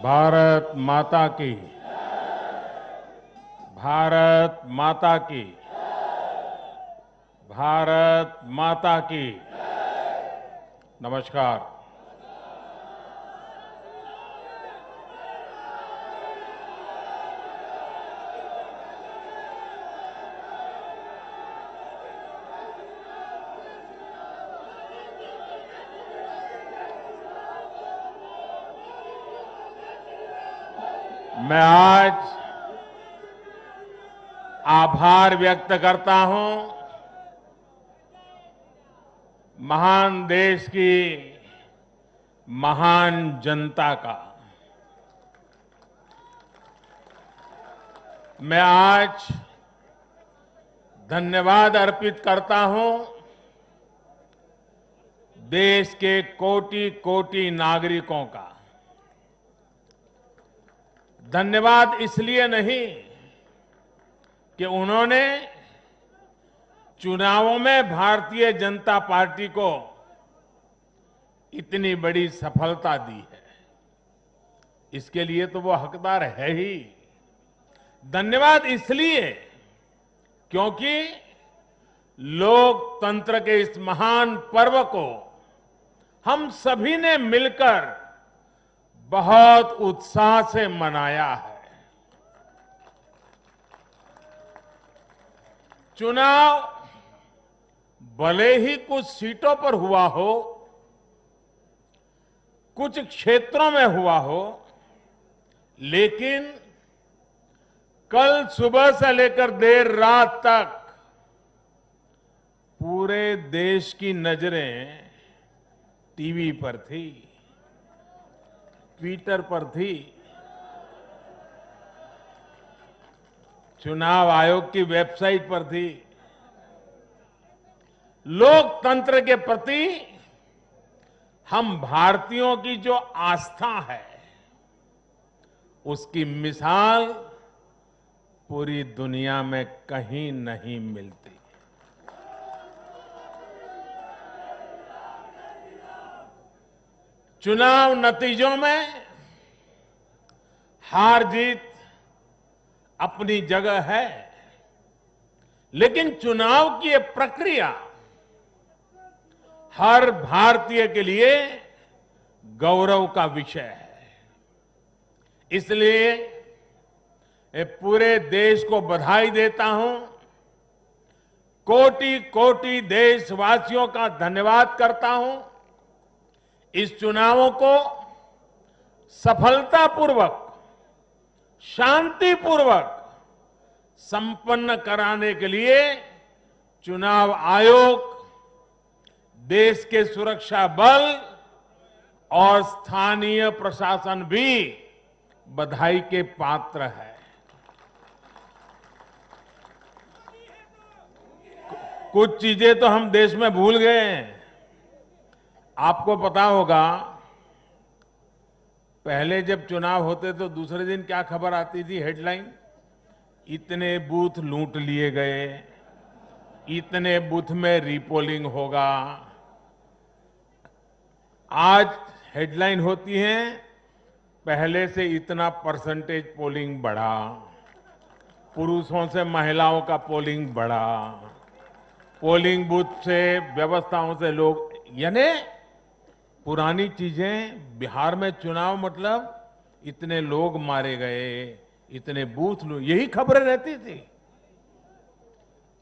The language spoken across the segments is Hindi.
भारत माता की। भारत माता की। भारत माता की। नमस्कार। मैं आज आभार व्यक्त करता हूं महान देश की महान जनता का। मैं आज धन्यवाद अर्पित करता हूं देश के कोटि कोटि नागरिकों का। धन्यवाद इसलिए नहीं कि उन्होंने चुनावों में भारतीय जनता पार्टी को इतनी बड़ी सफलता दी है, इसके लिए तो वो हकदार है ही। धन्यवाद इसलिए क्योंकि लोकतंत्र के इस महान पर्व को हम सभी ने मिलकर बहुत उत्साह से मनाया है। चुनाव भले ही कुछ सीटों पर हुआ हो, कुछ क्षेत्रों में हुआ हो, लेकिन कल सुबह से लेकर देर रात तक पूरे देश की नजरें टीवी पर थी, ट्विटर पर थी, चुनाव आयोग की वेबसाइट पर थी। लोकतंत्र के प्रति हम भारतीयों की जो आस्था है, उसकी मिसाल पूरी दुनिया में कहीं नहीं मिलती। चुनाव नतीजों में हार जीत अपनी जगह है, लेकिन चुनाव की ये प्रक्रिया हर भारतीय के लिए गौरव का विषय है। इसलिए मैं पूरे देश को बधाई देता हूं, कोटि कोटि देशवासियों का धन्यवाद करता हूं। इस चुनावों को सफलतापूर्वक, शांतिपूर्वक संपन्न कराने के लिए चुनाव आयोग, देश के सुरक्षा बल और स्थानीय प्रशासन भी बधाई के पात्र है। कुछ चीजें तो हम देश में भूल गए हैं। आपको पता होगा, पहले जब चुनाव होते तो दूसरे दिन क्या खबर आती थी? हेडलाइन, इतने बूथ लूट लिए गए, इतने बूथ में रीपोलिंग होगा। आज हेडलाइन होती है, पहले से इतना परसेंटेज पोलिंग बढ़ा, पुरुषों से महिलाओं का पोलिंग बढ़ा, पोलिंग बूथ से व्यवस्थाओं से लोग, यानी पुरानी चीजें। बिहार में चुनाव मतलब इतने लोग मारे गए, इतने बूथ, यही खबरें रहती थी।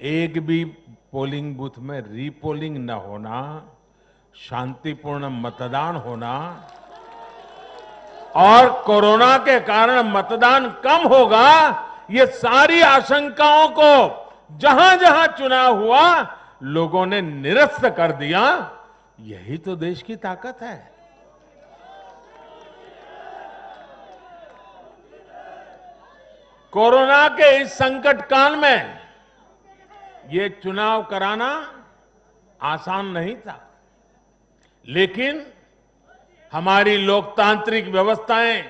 एक भी पोलिंग बूथ में रीपोलिंग न होना, शांतिपूर्ण मतदान होना, और कोरोना के कारण मतदान कम होगा, ये सारी आशंकाओं को जहां जहां चुनाव हुआ लोगों ने निरस्त कर दिया। यही तो देश की ताकत है। कोरोना के इस संकट काल में ये चुनाव कराना आसान नहीं था, लेकिन हमारी लोकतांत्रिक व्यवस्थाएं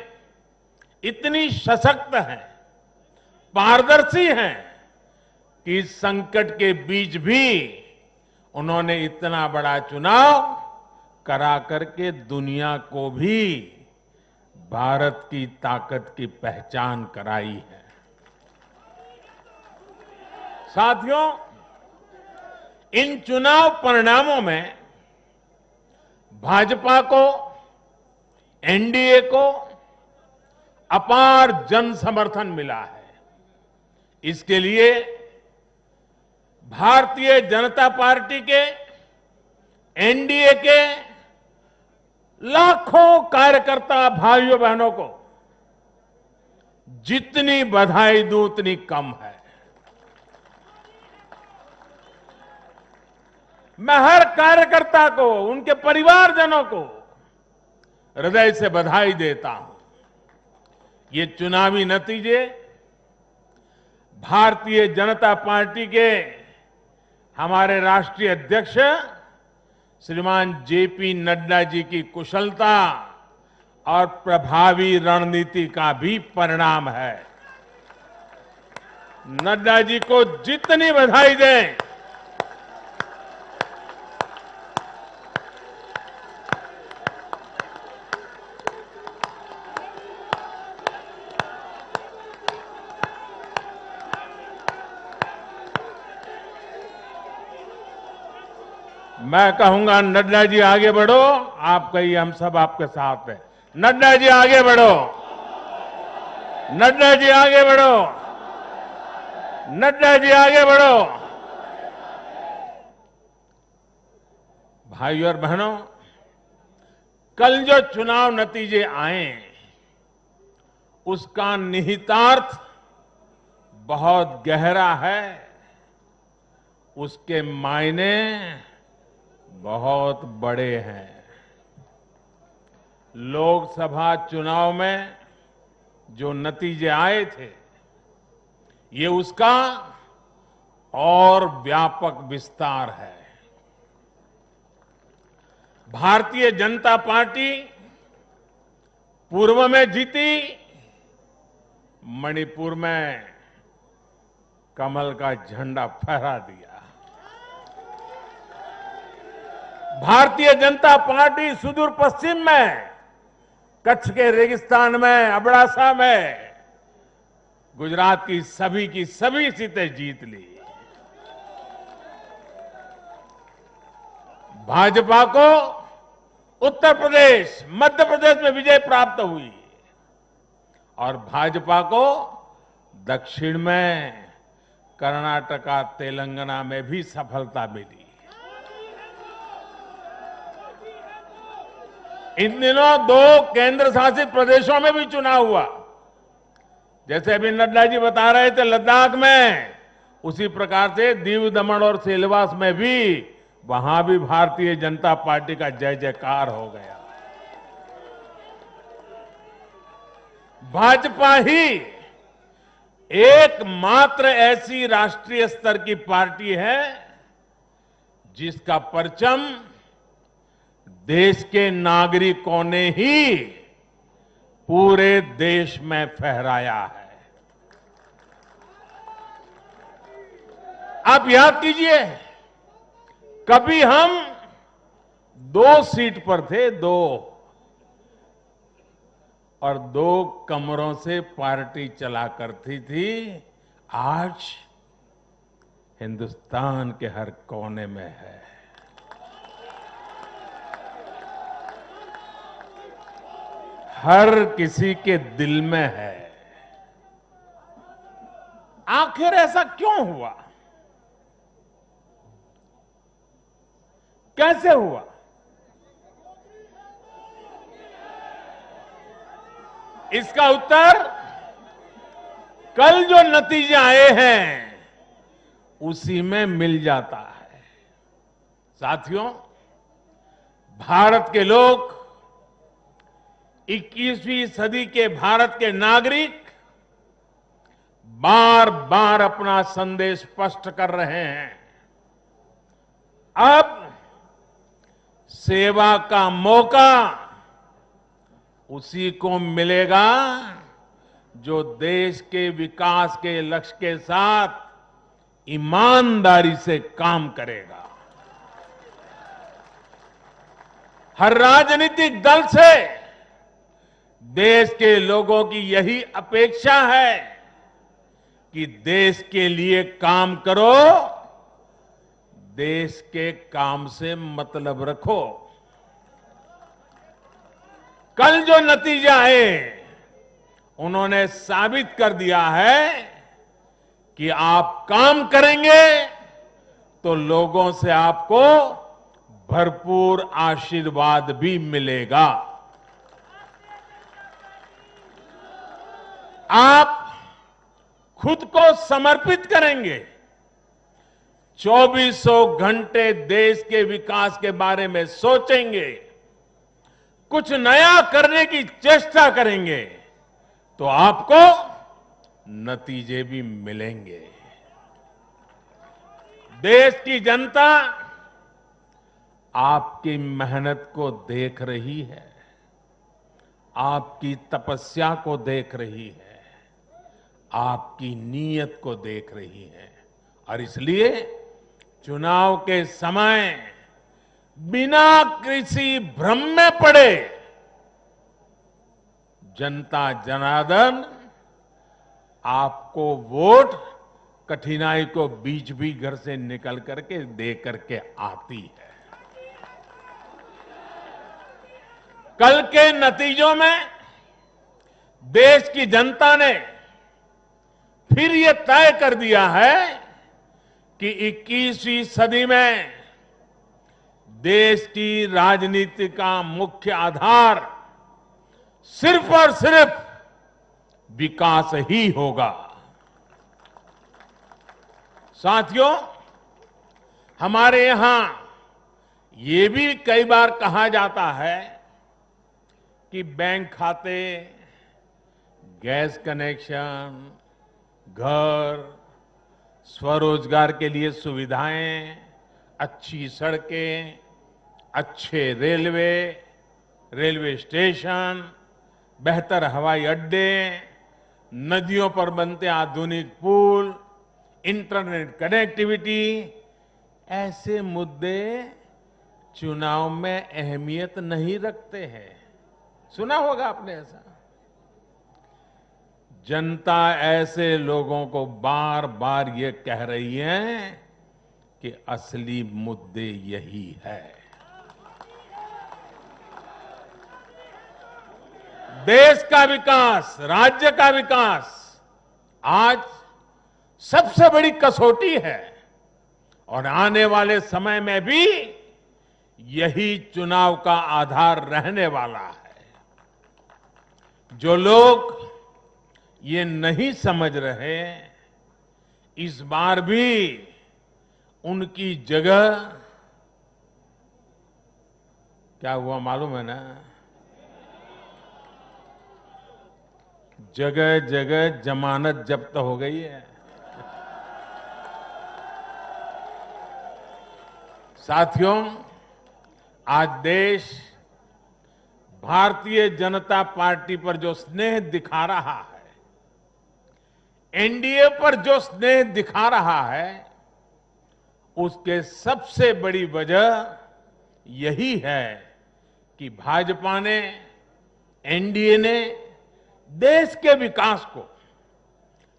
इतनी सशक्त हैं, पारदर्शी हैं कि इस संकट के बीच भी उन्होंने इतना बड़ा चुनाव करा करके दुनिया को भी भारत की ताकत की पहचान कराई है। साथियों, इन चुनाव परिणामों में भाजपा को, एनडीए को अपार जन समर्थन मिला है। इसके लिए भारतीय जनता पार्टी के, एनडीए के लाखों कार्यकर्ता भाइयों बहनों को जितनी बधाई दूं उतनी कम है। मैं हर कार्यकर्ता को, उनके परिवारजनों को हृदय से बधाई देता हूं। ये चुनावी नतीजे भारतीय जनता पार्टी के हमारे राष्ट्रीय अध्यक्ष श्रीमान जेपी नड्डा जी की कुशलता और प्रभावी रणनीति का भी परिणाम है। नड्डा जी को जितनी बधाई दें, मैं कहूंगा नड्डा जी आगे बढ़ो, आप कहिए हम सब आपके साथ हैं। नड्डा जी आगे बढ़ो, नड्डा जी आगे बढ़ो, नड्डा जी आगे बढ़ो। भाइयों और बहनों, कल जो चुनाव नतीजे आए उसका निहितार्थ बहुत गहरा है, उसके मायने बहुत बड़े हैं। लोकसभा चुनाव में जो नतीजे आए थे, ये उसका और व्यापक विस्तार है। भारतीय जनता पार्टी पूर्व में जीती, मणिपुर में कमल का झंडा फहरा दिया। भारतीय जनता पार्टी सुदूर पश्चिम में, कच्छ के रेगिस्तान में, अबडासा में गुजरात की सभी सीटें जीत ली। भाजपा को उत्तर प्रदेश, मध्य प्रदेश में विजय प्राप्त हुई और भाजपा को दक्षिण में कर्नाटका, तेलंगाना में भी सफलता मिली। इन दिनों 2 केंद्र शासित प्रदेशों में भी चुनाव हुआ। जैसे अभी नड्डा जी बता रहे थे लद्दाख में, उसी प्रकार से दीव, दमन और सिलवास में भी, वहां भी भारतीय जनता पार्टी का जय जयकार हो गया। भाजपा ही एकमात्र ऐसी राष्ट्रीय स्तर की पार्टी है जिसका परचम देश के नागरिकों ने ही पूरे देश में फहराया है। आप याद कीजिए, कभी हम 2 सीट पर थे, 2 और 2 कमरों से पार्टी चला करती थी। आज हिंदुस्तान के हर कोने में है। हर किसी के दिल में है। आखिर ऐसा क्यों हुआ? कैसे हुआ? इसका उत्तर कल जो नतीजे आए हैं उसी में मिल जाता है। साथियों, भारत के लोग, 21वीं सदी के भारत के नागरिक बार बार अपना संदेश स्पष्ट कर रहे हैं। अब सेवा का मौका उसी को मिलेगा जो देश के विकास के लक्ष्य के साथ ईमानदारी से काम करेगा। हर राजनीतिक दल से देश के लोगों की यही अपेक्षा है कि देश के लिए काम करो, देश के काम से मतलब रखो। कल जो नतीजा है, उन्होंने साबित कर दिया है कि आप काम करेंगे तो लोगों से आपको भरपूर आशीर्वाद भी मिलेगा। आप खुद को समर्पित करेंगे, 2400 घंटे देश के विकास के बारे में सोचेंगे, कुछ नया करने की चेष्टा करेंगे, तो आपको नतीजे भी मिलेंगे। देश की जनता आपकी मेहनत को देख रही है, आपकी तपस्या को देख रही है, आपकी नीयत को देख रही है, और इसलिए चुनाव के समय बिना किसी भ्रम में पड़े जनता जनार्दन आपको वोट कठिनाई को बीच भी घर से निकल करके दे करके आती है। कल के नतीजों में देश की जनता ने फिर ये तय कर दिया है कि 21वीं सदी में देश की राजनीति का मुख्य आधार सिर्फ और सिर्फ विकास ही होगा। साथियों, हमारे यहां ये भी कई बार कहा जाता है कि बैंक खाते, गैस कनेक्शन, घर, स्वरोजगार के लिए सुविधाएं, अच्छी सड़कें, अच्छे रेलवे स्टेशन, बेहतर हवाई अड्डे, नदियों पर बनते आधुनिक पुल, इंटरनेट कनेक्टिविटी, ऐसे मुद्दे चुनाव में अहमियत नहीं रखते हैं। सुना होगा आपने ऐसा। जनता ऐसे लोगों को बार बार ये कह रही है कि असली मुद्दे यही है। देश का विकास, राज्य का विकास आज सबसे बड़ी कसौटी है, और आने वाले समय में भी यही चुनाव का आधार रहने वाला है। जो लोग ये नहीं समझ रहे, इस बार भी उनकी जगह, क्या हुआ मालूम है ना, जगह जगह जमानत जब्त हो गई है। साथियों, आज देश भारतीय जनता पार्टी पर जो स्नेह दिखा रहा है, एनडीए पर जो स्नेह दिखा रहा है, उसके सबसे बड़ी वजह यही है कि भाजपा ने, एनडीए ने देश के विकास को,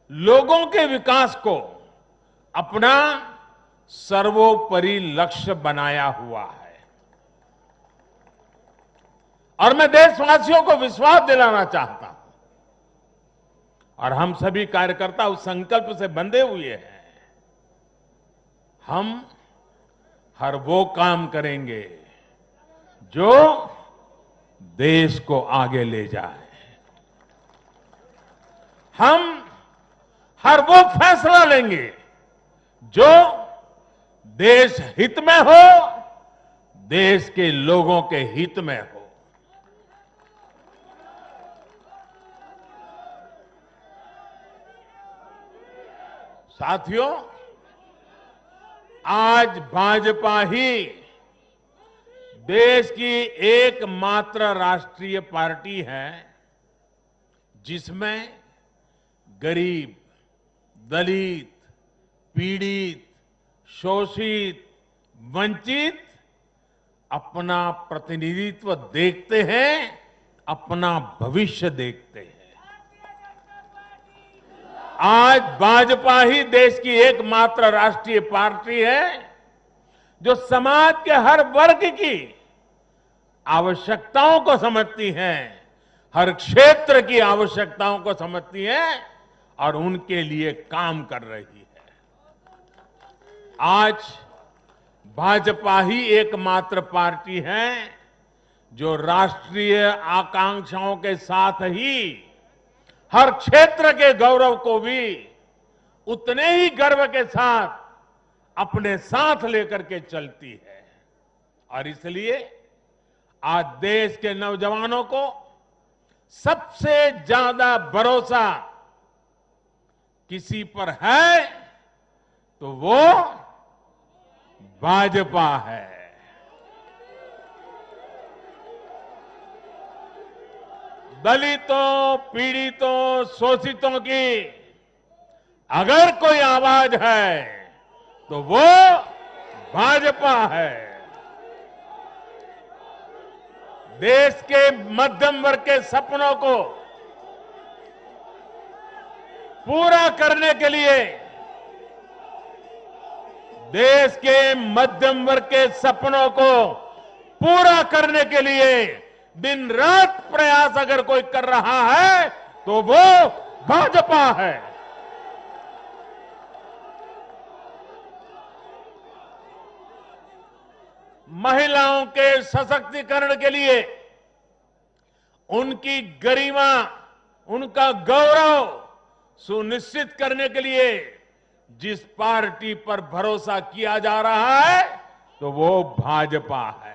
लोगों के विकास को अपना सर्वोपरि लक्ष्य बनाया हुआ है। और मैं देशवासियों को विश्वास दिलाना चाहता हूं, और हम सभी कार्यकर्ता उस संकल्प से बंधे हुए हैं, हम हर वो काम करेंगे जो देश को आगे ले जाए। हम हर वो फैसला लेंगे जो देश हित में हो, देश के लोगों के हित में हो। साथियों, आज भाजपा ही देश की एकमात्र राष्ट्रीय पार्टी है जिसमें गरीब, दलित, पीड़ित, शोषित, वंचित अपना प्रतिनिधित्व देखते हैं अपना भविष्य देखते हैं। आज भाजपा ही देश की एकमात्र राष्ट्रीय पार्टी है जो समाज के हर वर्ग की आवश्यकताओं को समझती है, हर क्षेत्र की आवश्यकताओं को समझती है और उनके लिए काम कर रही है। आज भाजपा ही एकमात्र पार्टी है जो राष्ट्रीय आकांक्षाओं के साथ ही हर क्षेत्र के गौरव को भी उतने ही गर्व के साथ अपने साथ लेकर के चलती है। और इसलिए आज देश के नौजवानों को सबसे ज्यादा भरोसा किसी पर है तो वो भाजपा है। दलितों, पीड़ितों, शोषितों की अगर कोई आवाज है तो वो भाजपा है। देश के मध्यम वर्ग के सपनों को पूरा करने के लिए, देश के मध्यम वर्ग के सपनों को पूरा करने के लिए दिन रात प्रयास अगर कोई कर रहा है तो वो भाजपा है। महिलाओं के सशक्तिकरण के लिए, उनकी गरिमा, उनका गौरव सुनिश्चित करने के लिए जिस पार्टी पर भरोसा किया जा रहा है तो वो भाजपा है।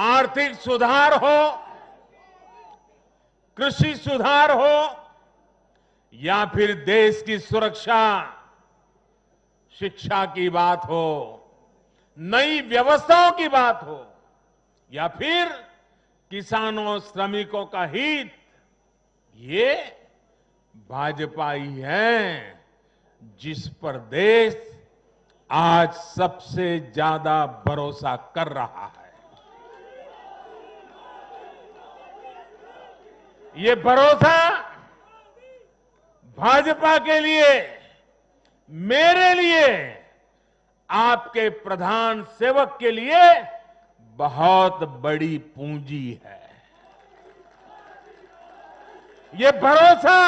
आर्थिक सुधार हो, कृषि सुधार हो या फिर देश की सुरक्षा, शिक्षा की बात हो, नई व्यवस्थाओं की बात हो या फिर किसानों, श्रमिकों का हित, ये भाजपा ही है जिस पर देश आज सबसे ज्यादा भरोसा कर रहा है। ये भरोसा भाजपा के लिए, मेरे लिए, आपके प्रधान सेवक के लिए बहुत बड़ी पूंजी है। ये भरोसा,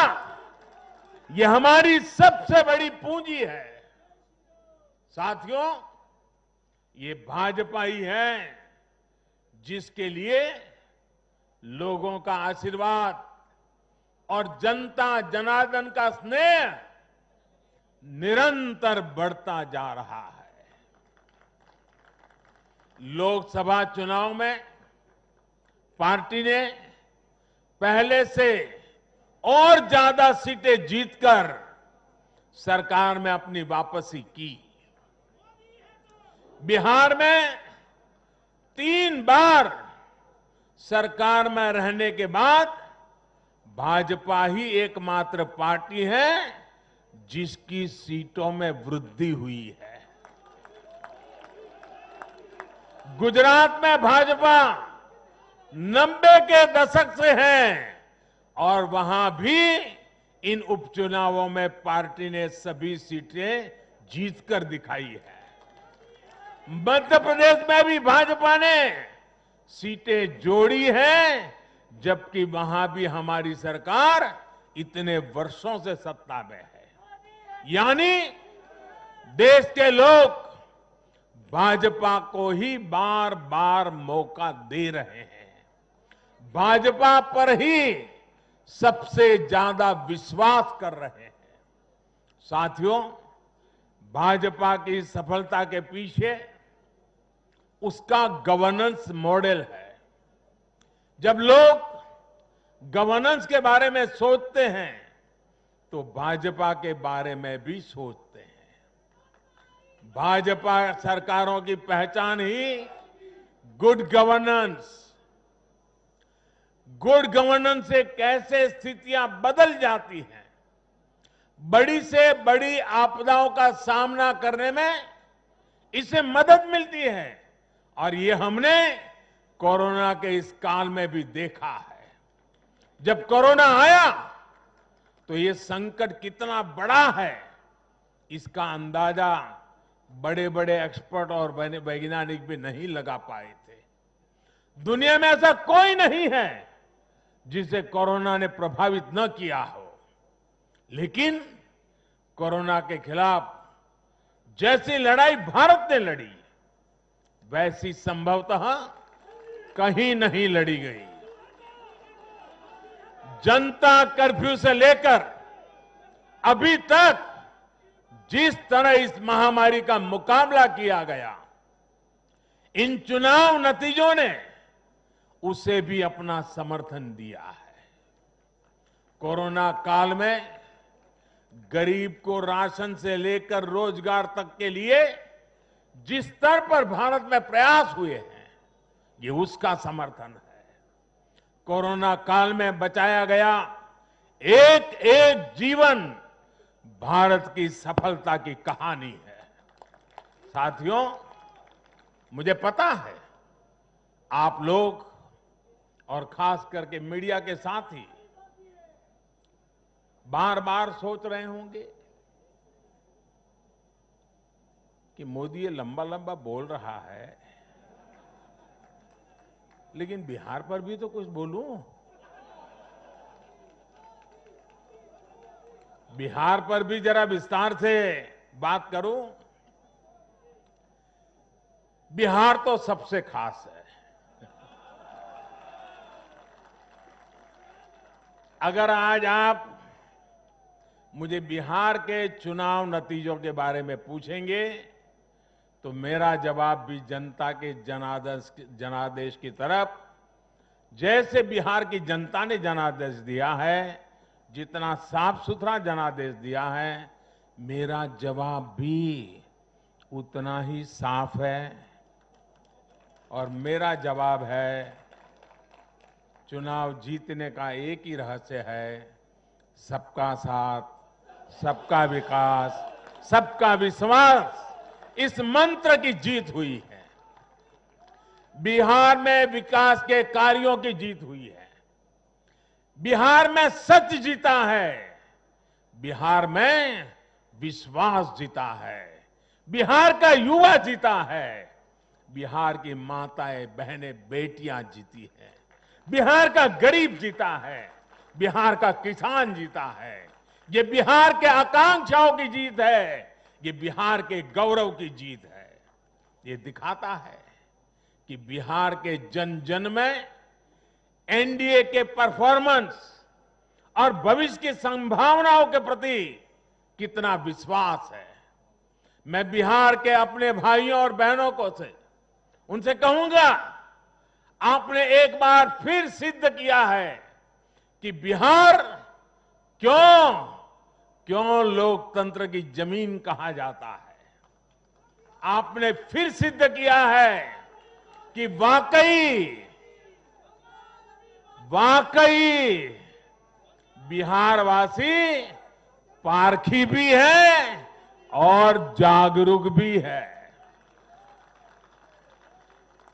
ये हमारी सबसे बड़ी पूंजी है। साथियों, ये भाजपा ही है जिसके लिए लोगों का आशीर्वाद और जनता जनार्दन का स्नेह निरंतर बढ़ता जा रहा है। लोकसभा चुनाव में पार्टी ने पहले से और ज्यादा सीटें जीतकर सरकार में अपनी वापसी की। बिहार में 3 बार सरकार में रहने के बाद भाजपा ही एकमात्र पार्टी है जिसकी सीटों में वृद्धि हुई है। गुजरात में भाजपा 90 के दशक से है और वहां भी इन उपचुनावों में पार्टी ने सभी सीटें जीतकर दिखाई है। मध्य प्रदेश में भी भाजपा ने सीटें जोड़ी हैं, जबकि वहां भी हमारी सरकार इतने वर्षों से सत्ता में है। यानी देश के लोग भाजपा को ही बार बार मौका दे रहे हैं। भाजपा पर ही सबसे ज्यादा विश्वास कर रहे हैं। साथियों, भाजपा की सफलता के पीछे उसका गवर्नेंस मॉडल है। जब लोग गवर्नेंस के बारे में सोचते हैं तो भाजपा के बारे में भी सोचते हैं। भाजपा सरकारों की पहचान ही गुड गवर्नेंस, गुड गवर्नेंस से कैसे स्थितियां बदल जाती हैं, बड़ी से बड़ी आपदाओं का सामना करने में इससे मदद मिलती है। और ये हमने कोरोना के इस काल में भी देखा है। जब कोरोना आया तो ये संकट कितना बड़ा है, इसका अंदाजा बड़े बड़े एक्सपर्ट और वैज्ञानिक भी नहीं लगा पाए थे। दुनिया में ऐसा कोई नहीं है जिसे कोरोना ने प्रभावित न किया हो, लेकिन कोरोना के खिलाफ जैसी लड़ाई भारत ने लड़ी, वैसी संभवतः कहीं नहीं लड़ी गई। जनता कर्फ्यू से लेकर अभी तक जिस तरह इस महामारी का मुकाबला किया गया, इन चुनाव नतीजों ने उसे भी अपना समर्थन दिया है। कोरोना काल में गरीब को राशन से लेकर रोजगार तक के लिए जिस स्तर पर भारत में प्रयास हुए हैं, ये उसका समर्थन है। कोरोना काल में बचाया गया एक एक जीवन भारत की सफलता की कहानी है। साथियों, मुझे पता है आप लोग और खास करके मीडिया के साथी बार बार सोच रहे होंगे कि मोदी ये लंबा लंबा बोल रहा है, लेकिन बिहार पर भी तो कुछ बोलूं। बिहार पर भी जरा विस्तार से बात करूं। बिहार तो सबसे खास है। अगर आज आप मुझे बिहार के चुनाव नतीजों के बारे में पूछेंगे तो मेरा जवाब भी जनता के जनादेश की तरफ, जैसे बिहार की जनता ने जनादेश दिया है, जितना साफ सुथरा जनादेश दिया है, मेरा जवाब भी उतना ही साफ है। और मेरा जवाब है, चुनाव जीतने का एक ही रहस्य है, सबका साथ, सबका विकास, सबका विश्वास। इस मंत्र की जीत हुई है। बिहार में विकास के कार्यों की जीत हुई है। बिहार में सच जीता है। बिहार में विश्वास जीता है। बिहार का युवा जीता है। बिहार की माताएं, बहनें, बेटियां जीती हैं। बिहार का गरीब जीता है। बिहार का किसान जीता है। ये बिहार के आकांक्षाओं की जीत है। ये बिहार के गौरव की जीत है। ये दिखाता है कि बिहार के जन जन में एनडीए के परफॉर्मेंस और भविष्य की संभावनाओं के प्रति कितना विश्वास है। मैं बिहार के अपने भाइयों और बहनों को उनसे कहूंगा, आपने एक बार फिर सिद्ध किया है कि बिहार क्यों लोकतंत्र की जमीन कहा जाता है। आपने फिर सिद्ध किया है कि वाकई बिहारवासी पारखी भी है और जागरूक भी है।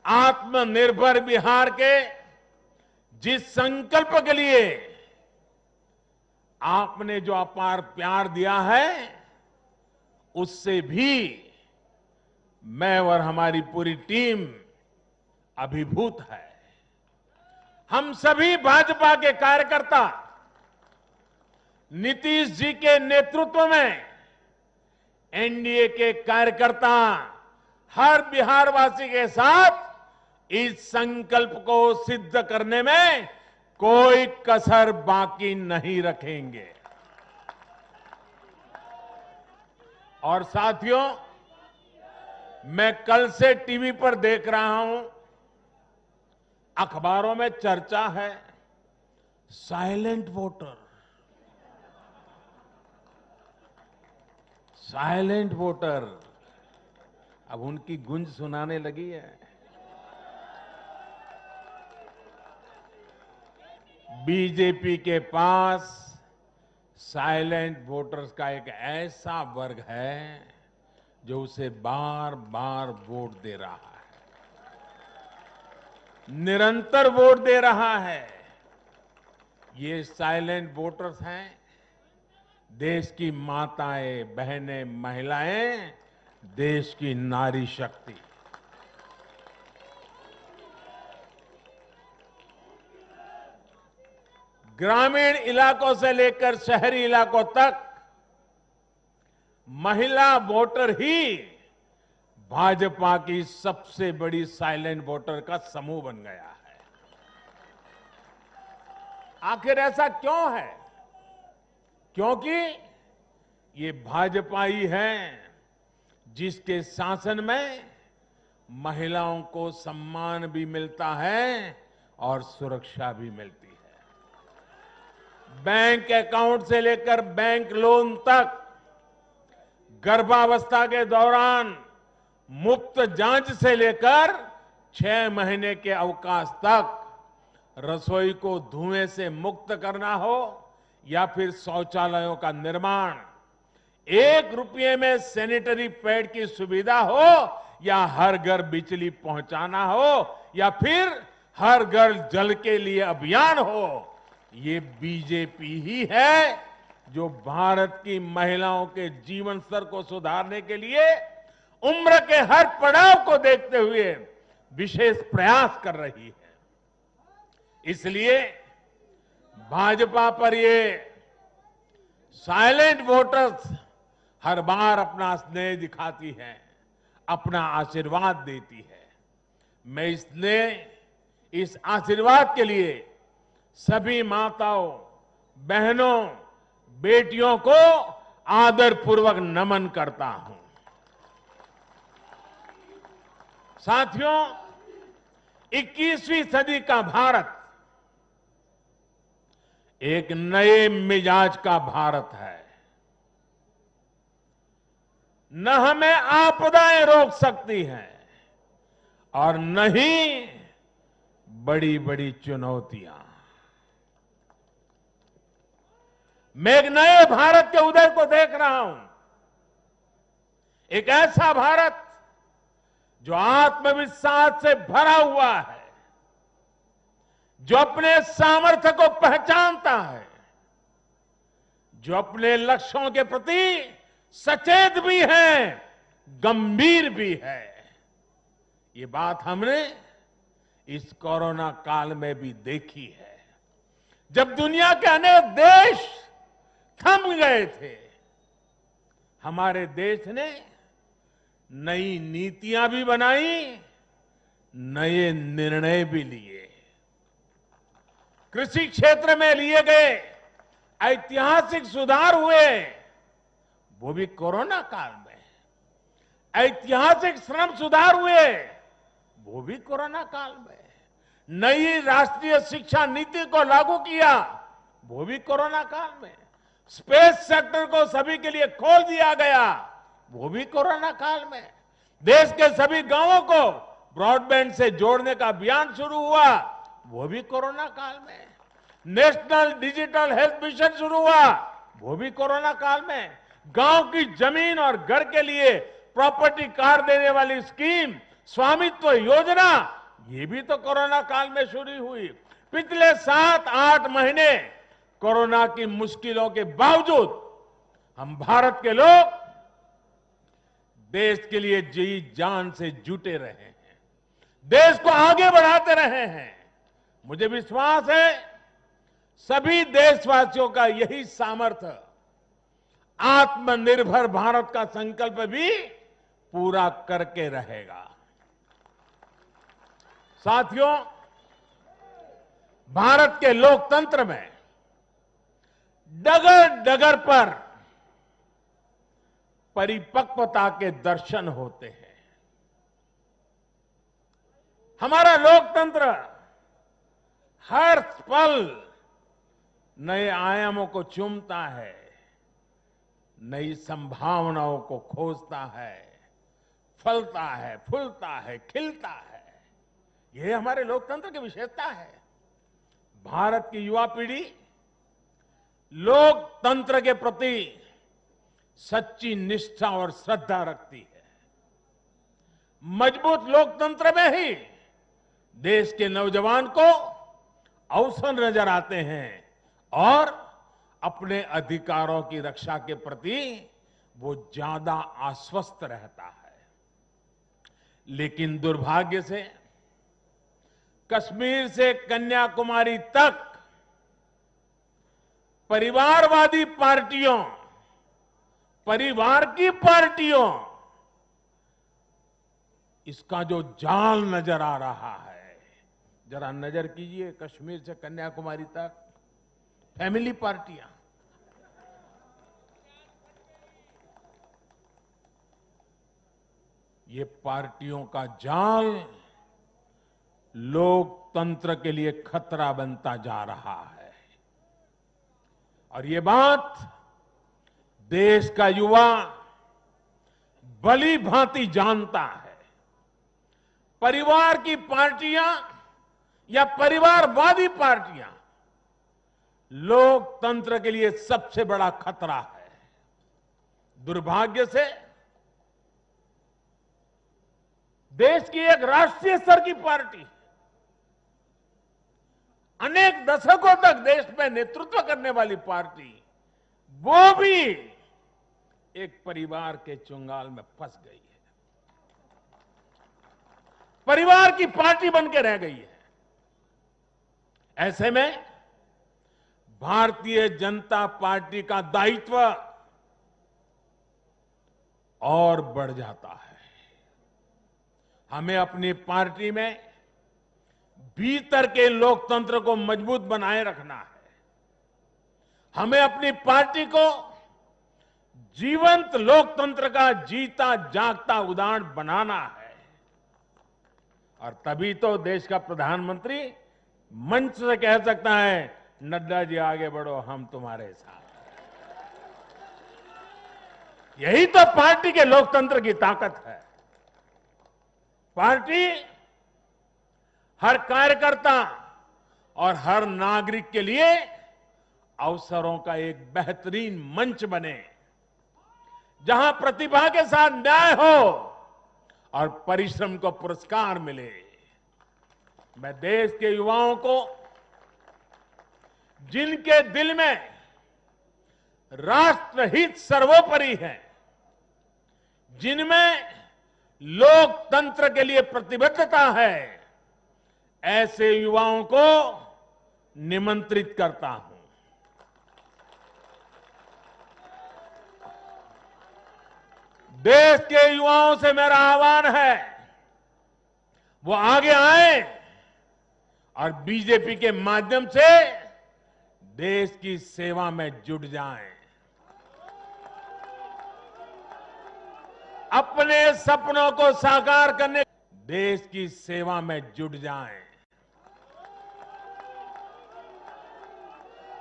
आत्मनिर्भर बिहार के जिस संकल्प के लिए आपने जो अपार प्यार दिया है, उससे भी मैं और हमारी पूरी टीम अभिभूत है। हम सभी भाजपा के कार्यकर्ता नीतीश जी के नेतृत्व में एनडीए के कार्यकर्ता हर बिहारवासी के साथ इस संकल्प को सिद्ध करने में कोई कसर बाकी नहीं रखेंगे। और साथियों, मैं कल से टीवी पर देख रहा हूं, अखबारों में चर्चा है, साइलेंट वोटर, साइलेंट वोटर। अब उनकी गूंज सुनाने लगी है। बीजेपी के पास साइलेंट वोटर्स का एक ऐसा वर्ग है जो उसे बार बार वोट दे रहा है। निरंतर वोट दे रहा है, ये साइलेंट वोटर्स हैं, देश की माताएं, बहनें, महिलाएं, देश की नारी शक्ति। ग्रामीण इलाकों से लेकर शहरी इलाकों तक महिला वोटर ही भाजपा की सबसे बड़ी साइलेंट वोटर का समूह बन गया है। आखिर ऐसा क्यों है? क्योंकि ये भाजपा ही है जिसके शासन में महिलाओं को सम्मान भी मिलता है और सुरक्षा भी मिलती है। बैंक अकाउंट से लेकर बैंक लोन तक, गर्भावस्था के दौरान मुफ्त जांच से लेकर 6 महीने के अवकाश तक, रसोई को धुएं से मुक्त करना हो या फिर शौचालयों का निर्माण, 1 रुपये में सैनिटरी पैड की सुविधा हो या हर घर बिजली पहुंचाना हो या फिर हर घर जल के लिए अभियान हो, ये बीजेपी ही है जो भारत की महिलाओं के जीवन स्तर को सुधारने के लिए उम्र के हर पड़ाव को देखते हुए विशेष प्रयास कर रही है। इसलिए भाजपा पर ये साइलेंट वोटर्स हर बार अपना स्नेह दिखाती है, अपना आशीर्वाद देती है। मैं इस आशीर्वाद के लिए सभी माताओं, बहनों, बेटियों को आदरपूर्वक नमन करता हूं। साथियों, 21वीं सदी का भारत एक नए मिजाज का भारत है। न हमें आपदाएं रोक सकती हैं और न ही बड़ी बड़ी चुनौतियां। मैं एक नए भारत के उदय को देख रहा हूं, एक ऐसा भारत जो आत्मविश्वास से भरा हुआ है, जो अपने सामर्थ्य को पहचानता है, जो अपने लक्ष्यों के प्रति सचेत भी है, गंभीर भी है। ये बात हमने इस कोरोना काल में भी देखी है, जब दुनिया के अनेक देश थम गए थे। हमारे देश ने नई नीतियां भी बनाई, नए निर्णय भी लिए। कृषि क्षेत्र में लिए गए ऐतिहासिक सुधार हुए, वो भी कोरोना काल में। ऐतिहासिक श्रम सुधार हुए, वो भी कोरोना काल में। नई राष्ट्रीय शिक्षा नीति को लागू किया, वो भी कोरोना काल में। स्पेस सेक्टर को सभी के लिए खोल दिया गया, वो भी कोरोना काल में। देश के सभी गांवों को ब्रॉडबैंड से जोड़ने का अभियान शुरू हुआ, वो भी कोरोना काल में। नेशनल डिजिटल हेल्थ मिशन शुरू हुआ, वो भी कोरोना काल में। गांव की जमीन और घर के लिए प्रॉपर्टी कार्ड देने वाली स्कीम, स्वामित्व योजना, ये भी तो कोरोना काल में शुरू हुई। पिछले 7-8 महीने कोरोना की मुश्किलों के बावजूद हम भारत के लोग देश के लिए जी जान से जुटे रहे हैं, देश को आगे बढ़ाते रहे हैं। मुझे विश्वास है सभी देशवासियों का यही सामर्थ्य आत्मनिर्भर भारत का संकल्प भी पूरा करके रहेगा। साथियों, भारत के लोकतंत्र में डगर डगर पर परिपक्वता के दर्शन होते हैं। हमारा लोकतंत्र हर पल नए आयामों को चूमता है, नई संभावनाओं को खोजता है, फलता है, फूलता है, खिलता है। यह हमारे लोकतंत्र की विशेषता है। भारत की युवा पीढ़ी लोकतंत्र के प्रति सच्ची निष्ठा और श्रद्धा रखती है। मजबूत लोकतंत्र में ही देश के नौजवान को अवसर नजर आते हैं और अपने अधिकारों की रक्षा के प्रति वो ज्यादा आश्वस्त रहता है। लेकिन दुर्भाग्य से कश्मीर से कन्याकुमारी तक परिवारवादी पार्टियों, परिवार की पार्टियों, इसका जो जाल नजर आ रहा है, जरा नजर कीजिए कश्मीर से कन्याकुमारी तक फैमिली पार्टियां, ये पार्टियों का जाल लोकतंत्र के लिए खतरा बनता जा रहा है। और ये बात देश का युवा भली भांति जानता है। परिवार की पार्टियां या परिवारवादी पार्टियां लोकतंत्र के लिए सबसे बड़ा खतरा है। दुर्भाग्य से देश की एक राष्ट्रीय स्तर की पार्टी अनेक दशकों तक देश में नेतृत्व करने वाली पार्टी, वो भी एक परिवार के चुंगाल में फंस गई है, परिवार की पार्टी बन के रह गई है। ऐसे में भारतीय जनता पार्टी का दायित्व और बढ़ जाता है। हमें अपनी पार्टी में भीतर के लोकतंत्र को मजबूत बनाए रखना है। हमें अपनी पार्टी को जीवंत लोकतंत्र का जीता जागता उदाहरण बनाना है। और तभी तो देश का प्रधानमंत्री मंच से कह सकता है, नड्डा जी आगे बढ़ो, हम तुम्हारे साथ। यही तो पार्टी के लोकतंत्र की ताकत है। पार्टी हर कार्यकर्ता और हर नागरिक के लिए अवसरों का एक बेहतरीन मंच बने, जहां प्रतिभा के साथ न्याय हो और परिश्रम को पुरस्कार मिले। मैं देश के युवाओं को, जिनके दिल में राष्ट्रहित सर्वोपरि है, जिनमें लोकतंत्र के लिए प्रतिबद्धता है, ऐसे युवाओं को निमंत्रित करता हूं। देश के युवाओं से मेरा आह्वान है, वो आगे आए और बीजेपी के माध्यम से देश की सेवा में जुट जाएं। अपने सपनों को साकार करने, देश की सेवा में जुट जाएं।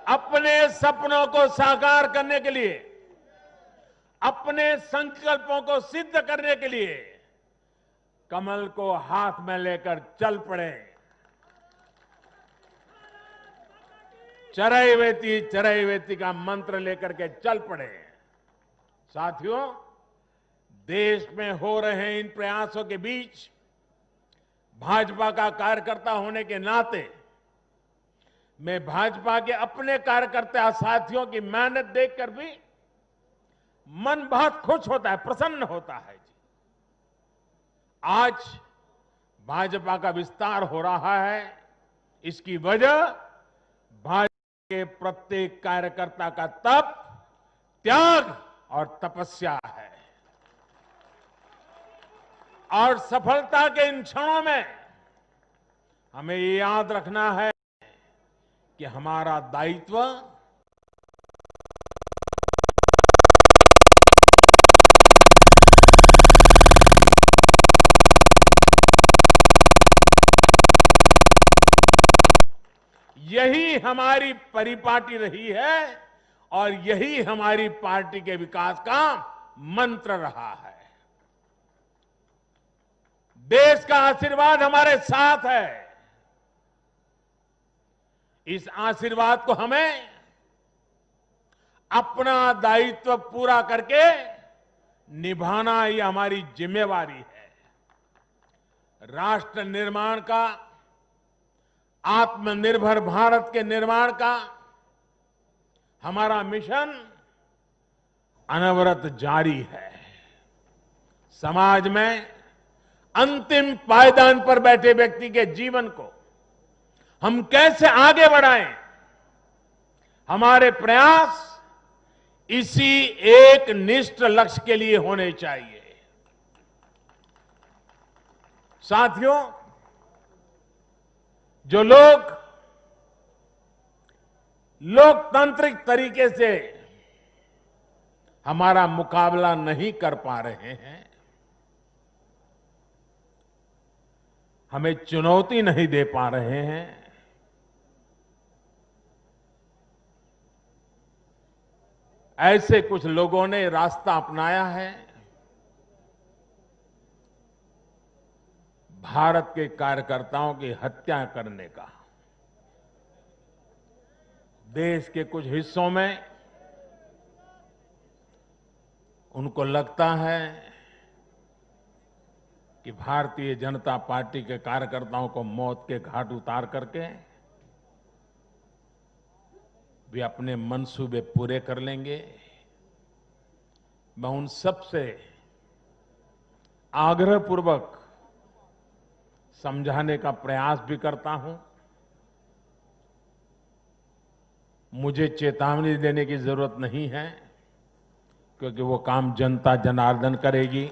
अपने सपनों को साकार करने के लिए, अपने संकल्पों को सिद्ध करने के लिए कमल को हाथ में लेकर चल पड़े। चरैवेति का मंत्र लेकर के चल पड़े। साथियों, देश में हो रहे इन प्रयासों के बीच भाजपा का कार्यकर्ता होने के नाते मैं भाजपा के अपने कार्यकर्ता साथियों की मेहनत देखकर भी मन बहुत खुश होता है, प्रसन्न होता है। आज भाजपा का विस्तार हो रहा है, इसकी वजह भाजपा के प्रत्येक कार्यकर्ता का तप, त्याग और तपस्या है। और सफलता के इन क्षणों में हमें ये याद रखना है कि हमारा दायित्व यही हमारी परिपाटी रही है और यही हमारी पार्टी के विकास का मंत्र रहा है। देश का आशीर्वाद हमारे साथ है। इस आशीर्वाद को हमें अपना दायित्व पूरा करके निभाना, ये हमारी जिम्मेवारी है। राष्ट्र निर्माण का आत्मनिर्भर भारत के निर्माण का हमारा मिशन अनवरत जारी है। समाज में अंतिम पायदान पर बैठे व्यक्ति के जीवन को हम कैसे आगे बढ़ाएं, हमारे प्रयास इसी एक निष्ठ लक्ष्य के लिए होने चाहिए। साथियों, जो लोग लोकतांत्रिक तरीके से हमारा मुकाबला नहीं कर पा रहे हैं, हमें चुनौती नहीं दे पा रहे हैं, ऐसे कुछ लोगों ने रास्ता अपनाया है भारत के कार्यकर्ताओं की हत्या करने का। देश के कुछ हिस्सों में उनको लगता है कि भारतीय जनता पार्टी के कार्यकर्ताओं को मौत के घाट उतार करके वे अपने मंसूबे पूरे कर लेंगे। मैं उन सब से आग्रहपूर्वक समझाने का प्रयास भी करता हूं। मुझे चेतावनी देने की जरूरत नहीं है, क्योंकि वो काम जनता जनार्दन करेगी।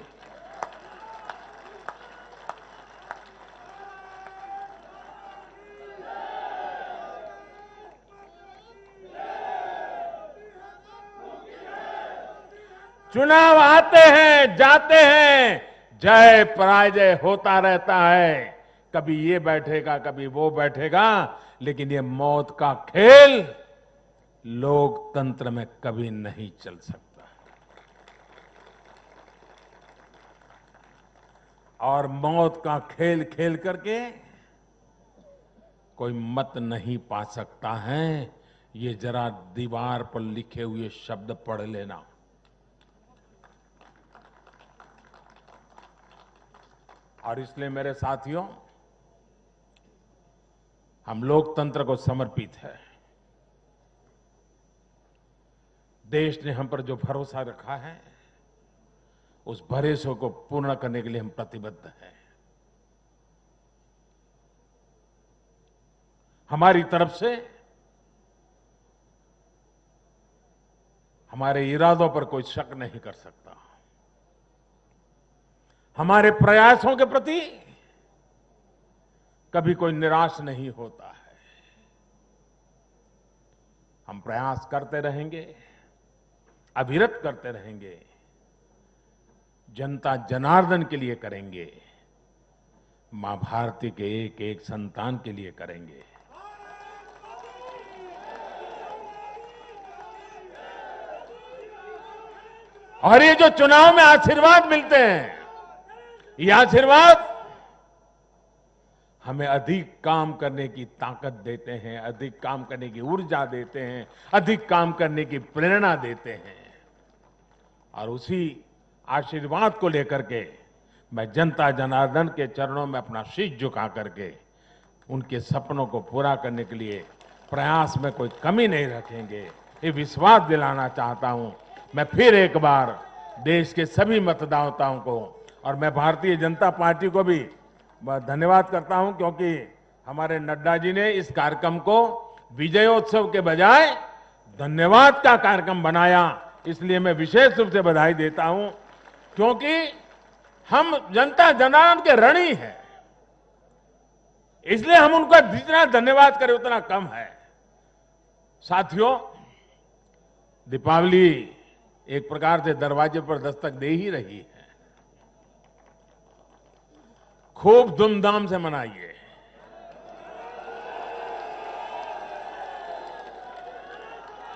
चुनाव आते हैं, जाते हैं, जय पराजय होता रहता है। कभी ये बैठेगा, कभी वो बैठेगा, लेकिन ये मौत का खेल लोकतंत्र में कभी नहीं चल सकता। और मौत का खेल खेल करके कोई मत नहीं पा सकता है। ये जरा दीवार पर लिखे हुए शब्द पढ़ लेना। और इसलिए मेरे साथियों, हम लोकतंत्र को समर्पित है। देश ने हम पर जो भरोसा रखा है, उस भरोसे को पूर्ण करने के लिए हम प्रतिबद्ध हैं। हमारी तरफ से हमारे इरादों पर कोई शक नहीं कर सकता। हमारे प्रयासों के प्रति कभी कोई निराश नहीं होता है। हम प्रयास करते रहेंगे, अविरत करते रहेंगे, जनता जनार्दन के लिए करेंगे, मां भारती के एक एक संतान के लिए करेंगे। और ये जो चुनाव में आशीर्वाद मिलते हैं, ये आशीर्वाद हमें अधिक काम करने की ताकत देते हैं, अधिक काम करने की ऊर्जा देते हैं, अधिक काम करने की प्रेरणा देते हैं। और उसी आशीर्वाद को लेकर के मैं जनता जनार्दन के चरणों में अपना शीश झुका करके उनके सपनों को पूरा करने के लिए प्रयास में कोई कमी नहीं रखेंगे, ये विश्वास दिलाना चाहता हूं। मैं फिर एक बार देश के सभी मतदाताओं को और मैं भारतीय जनता पार्टी को भी धन्यवाद करता हूं, क्योंकि हमारे नड्डा जी ने इस कार्यक्रम को विजयोत्सव के बजाय धन्यवाद का कार्यक्रम बनाया। इसलिए मैं विशेष रूप से बधाई देता हूं, क्योंकि हम जनता जनार्दन के ऋणी हैं। इसलिए हम उनका जितना धन्यवाद करें उतना कम है। साथियों, दीपावली एक प्रकार से दरवाजे पर दस्तक दे ही रही है। खूब धूमधाम से मनाइए।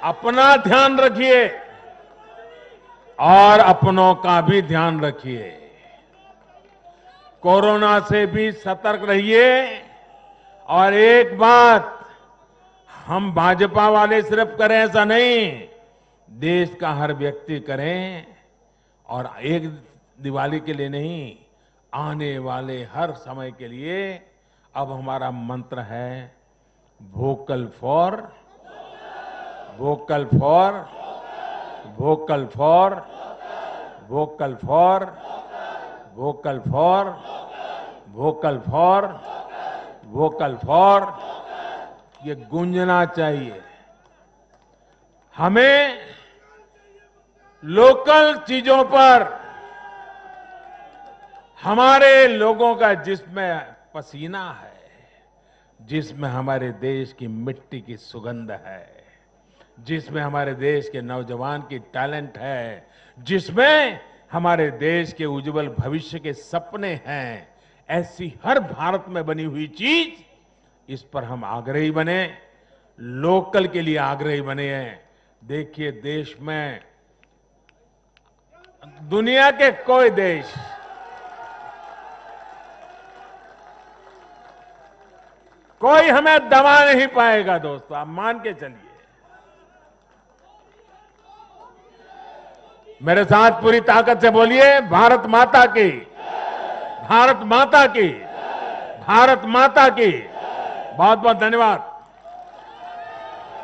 अपना ध्यान रखिए और अपनों का भी ध्यान रखिए। कोरोना से भी सतर्क रहिए। और एक बात हम भाजपा वाले सिर्फ करें ऐसा नहीं, देश का हर व्यक्ति करें। और एक दिवाली के लिए नहीं, आने वाले हर समय के लिए अब हमारा मंत्र है vocal for vocal for vocal for vocal for vocal for vocal for vocal for ये गूंजना चाहिए। हमें लोकल चीजों पर हमारे लोगों का जिसमें पसीना है, जिसमें हमारे देश की मिट्टी की सुगंध है, जिसमें हमारे देश के नौजवान की टैलेंट है, जिसमें हमारे देश के उज्जवल भविष्य के सपने हैं, ऐसी हर भारत में बनी हुई चीज, इस पर हम आग्रही बने, लोकल के लिए आग्रही बने हैं। देखिए, देश में दुनिया के कोई देश कोई हमें दबा नहीं पाएगा दोस्तों, आप मान के चलिए। मेरे साथ पूरी ताकत से बोलिए, भारत माता की, भारत माता की, भारत माता की। बहुत बहुत धन्यवाद।